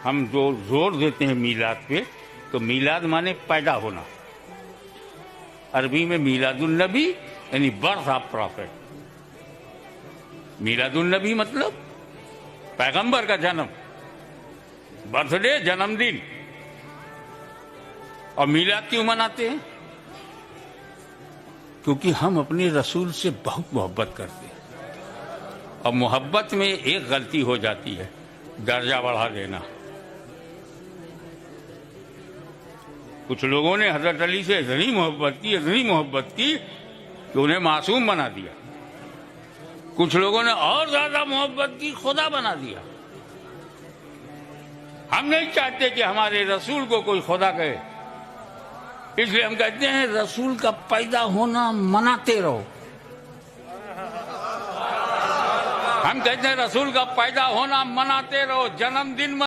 ہم جو زور دیتے ہیں میلاد پہ، تو میلاد مانے پیدا ہونا، عربی میں میلاد النبی یعنی برتھ آف پرافٹ. میلاد النبی مطلب پیغمبر کا جنم، برتھ ڈے، جنم دن. اور میلاد کیوں مناتے ہیں؟ کیونکہ ہم اپنے رسول سے بہت محبت کرتے ہیں. اور محبت میں ایک غلطی ہو جاتی ہے، درجہ بڑھا دینا. کچھ لوگوں نے حضرت علی سے اتنی محبت کی کہ انہیں معصوم بنا دیا. کچھ لوگوں نے اور زیادہ محبت کی، خدا بنا دیا. ہم نہیں چاہتے کہ ہمارے رسول کو کوئی خدا کہے، اس لیے ہم کہتے ہیں رسول کا پیدا ہونا مناتے رہو. ہم کہتے ہیں رسول کا پیدا ہونا مناتے رہو، جنم دن